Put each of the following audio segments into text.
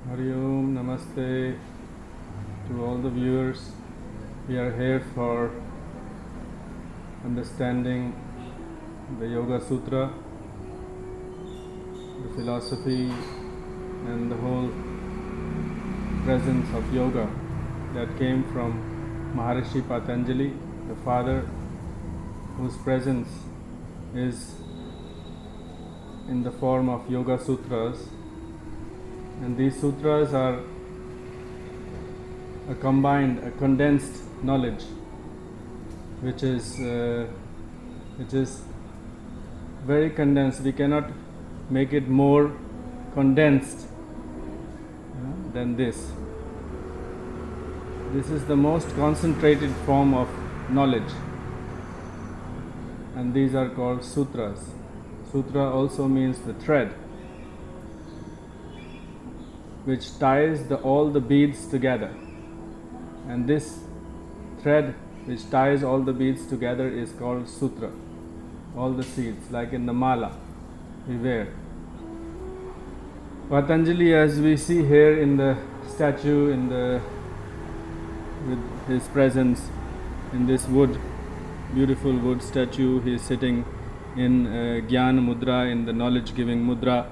Hari Om, Namaste to all the viewers. We are here for understanding the Yoga Sutra, the philosophy and the whole presence of yoga that came from Maharishi Patanjali, the father whose presence is in the form of Yoga Sutras. And these sutras are a condensed knowledge, which is very condensed. We cannot make it more condensed than this. This is the most concentrated form of knowledge, and these are called sutras. Sutra also means the thread, which ties all the beads together. And this thread which ties all the beads together is called sutra. All the seeds, like in the mala we wear. Patanjali, as we see here in the statue, with his presence in this beautiful wood statue, he is sitting in Jnana Mudra, in the knowledge-giving mudra.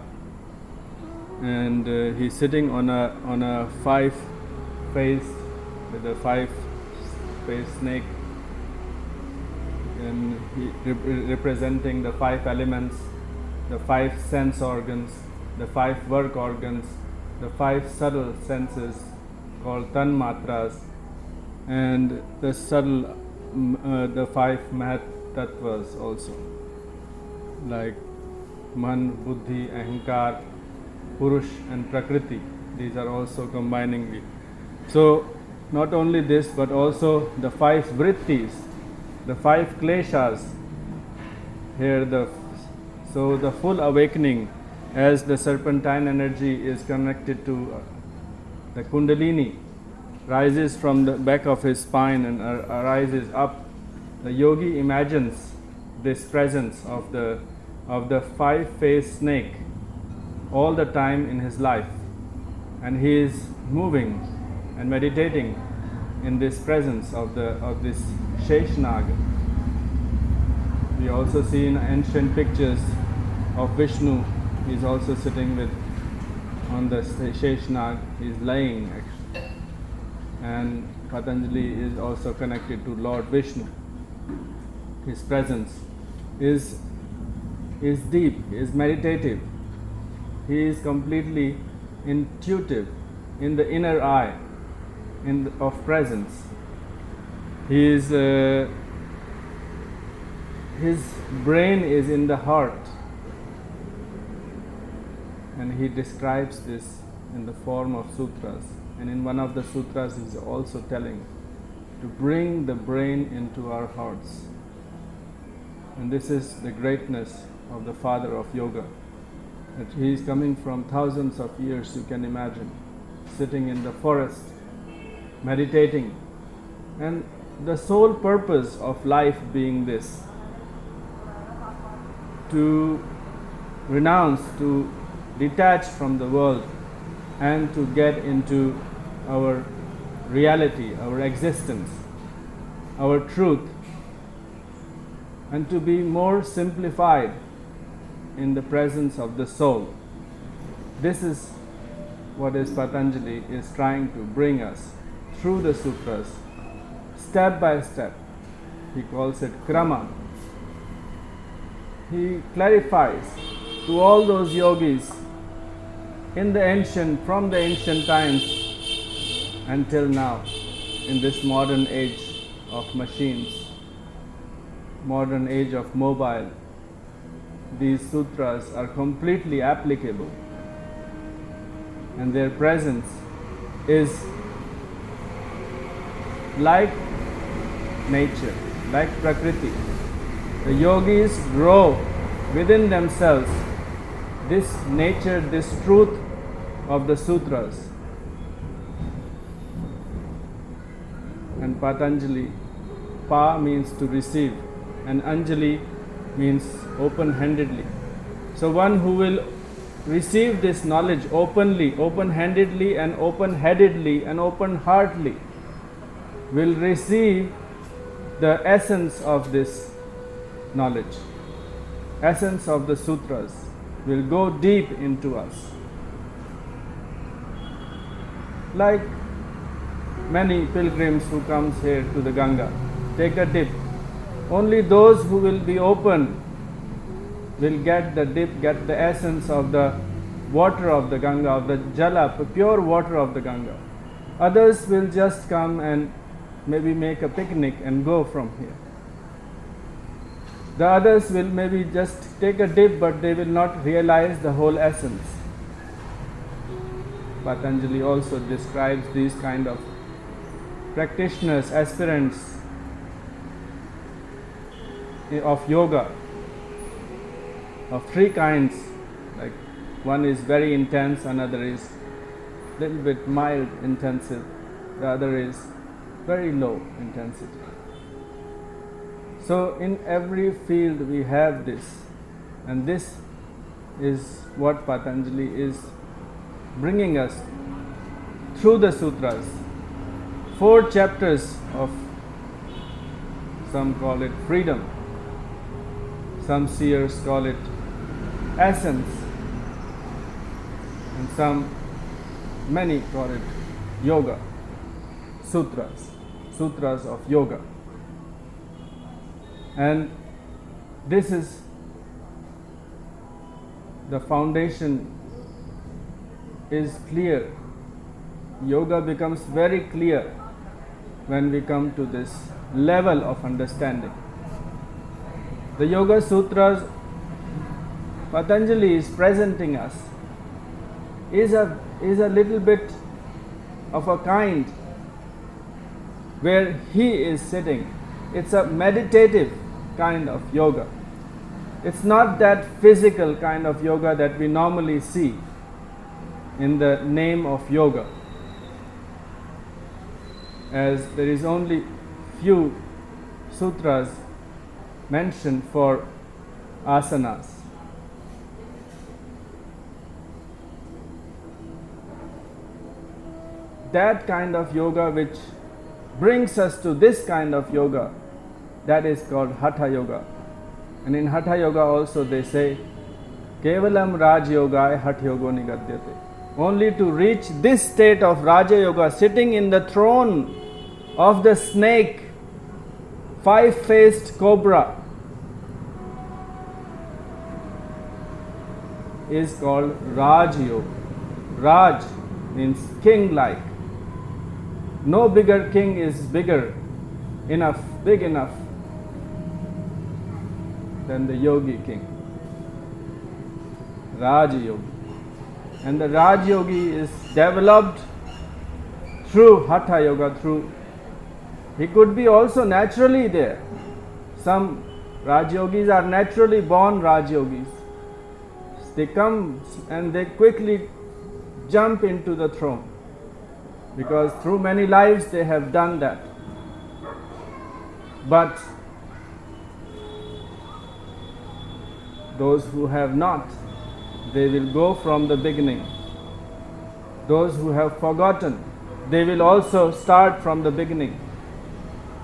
And he's sitting on a five-faced, with a five-faced snake, and representing the five elements, the five sense organs, the five work organs, the five subtle senses called tanmatras, and the subtle, the five mahatattvas also, like man, buddhi, ahankar, Purush and Prakriti. These are also combining. So not only this, but also the five vrittis, the five kleshas. Here so the full awakening, as the serpentine energy is connected to the Kundalini, rises from the back of his spine and arises up. The yogi imagines this presence of the five-faced snake all the time in his life, and he is moving and meditating in this presence of this Sheshnag. We also see in ancient pictures of Vishnu. He is also sitting on the Sheshnag. He is lying actually, and Patanjali is also connected to Lord Vishnu. His presence is deep, is meditative. He is completely intuitive in the inner eye of presence. His brain is in the heart, and he describes this in the form of sutras. And in one of the sutras he is also telling to bring the brain into our hearts. And this is the greatness of the father of yoga, that he is coming from thousands of years, you can imagine, sitting in the forest, meditating, and the sole purpose of life being this: to renounce, to detach from the world, and to get into our reality, our existence, our truth, and to be more simplified in the presence of the soul. This is what Patanjali is trying to bring us through the sutras, step by step. He calls it krama. He clarifies to all those yogis from the ancient times until now, in this modern age of machines, modern age of mobile. These sutras are completely applicable, and their presence is like nature, like Prakriti. The yogis grow within themselves this nature, this truth of the sutras. And Patanjali, Pa means to receive, and Anjali means open-handedly. So one who will receive this knowledge openly, open-handedly and open-headedly and open-heartedly will receive the essence of this knowledge, essence of the sutras will go deep into us. Like many pilgrims who comes here to the Ganga, take a dip. Only those who will be open will get the dip, get the essence of the water of the Ganga, of the jala, pure water of the Ganga. Others will just come and maybe make a picnic and go from here. The others will maybe just take a dip, but they will not realize the whole essence. Patanjali also describes these kind of practitioners, aspirants of yoga of three kinds. Like one is very intense, another is little bit mild intensive, the other is very low intensity. So in every field we have this, and this is what Patanjali is bringing us through the sutras. 4 chapters of, some call it freedom, some seers call it essence, and many call it yoga, sutras of yoga. And this is the foundation is clear. Yoga becomes very clear when we come to this level of understanding. The Yoga Sutras Patanjali is presenting us is a little bit of a kind where he is sitting. It's a meditative kind of yoga. It's not that physical kind of yoga that we normally see in the name of yoga, as there is only few sutras mentioned for asanas. That kind of yoga which brings us to this kind of yoga, that is called Hatha Yoga. And in Hatha Yoga also they say, Kevalam Raj Yoga Hatha Yoga Nigadyate. Only to reach this state of Raja Yoga, sitting in the throne of the snake, 5-faced cobra, is called Raj Yoga. Raj means king-like. No bigger king is big enough than the yogi king. Raj Yogi. And the Raj Yogi is developed through Hatha Yoga, he could be also naturally there. Some Raj Yogis are naturally born Raj Yogis. They come and they quickly jump into the throne, because through many lives they have done that. But those who have not, they will go from the beginning. Those who have forgotten, they will also start from the beginning.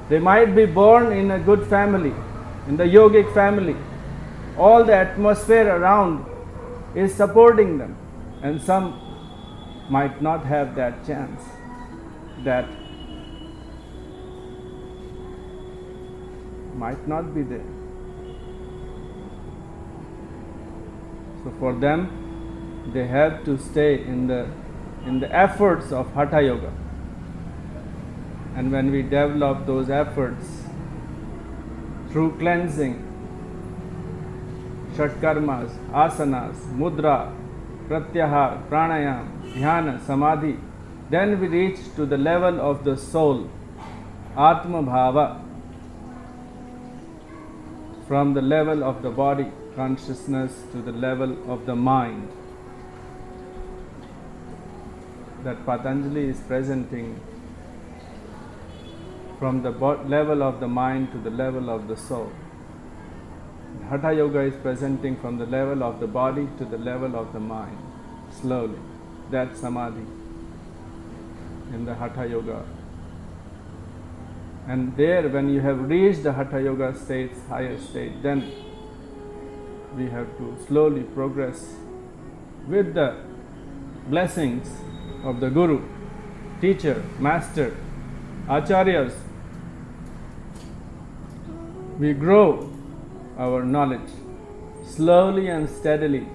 They might be born in a good family, in the yogic family. All the atmosphere around is supporting them, and some might not have that chance, that might not be there. So for them, they have to stay in the efforts of Hatha Yoga. And when we develop those efforts through cleansing, Shatkarmas, asanas, mudra, pratyahar, pranayam, dhyana, samadhi, then we reach to the level of the soul, Atma Bhava, from the level of the body consciousness to the level of the mind, that Patanjali is presenting, from the level of the mind to the level of the soul. Hatha Yoga is presenting from the level of the body to the level of the mind, slowly. That's Samadhi in the Hatha Yoga. And there, when you have reached the Hatha Yoga state's higher state, then we have to slowly progress with the blessings of the Guru, teacher, master, acharyas. We grow our knowledge slowly and steadily.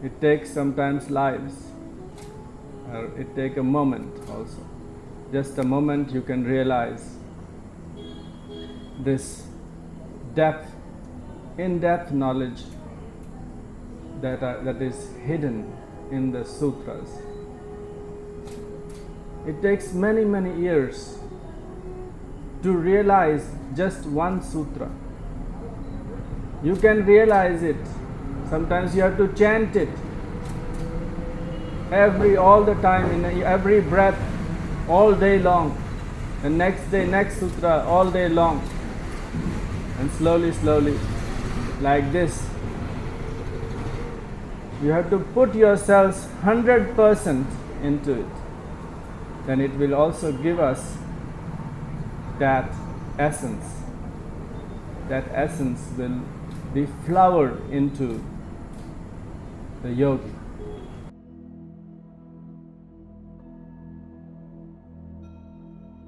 It takes sometimes lives, or it takes a moment also. Just a moment you can realize this depth, in-depth knowledge that is hidden in the sutras. It takes many, many years to realize just one sutra. You can realize it. Sometimes you have to chant it all the time, in every breath, all day long. The next day, next sutra, all day long. And slowly, slowly, like this. You have to put yourselves 100% into it. Then it will also give us that essence. That essence will be flowered into the yogi.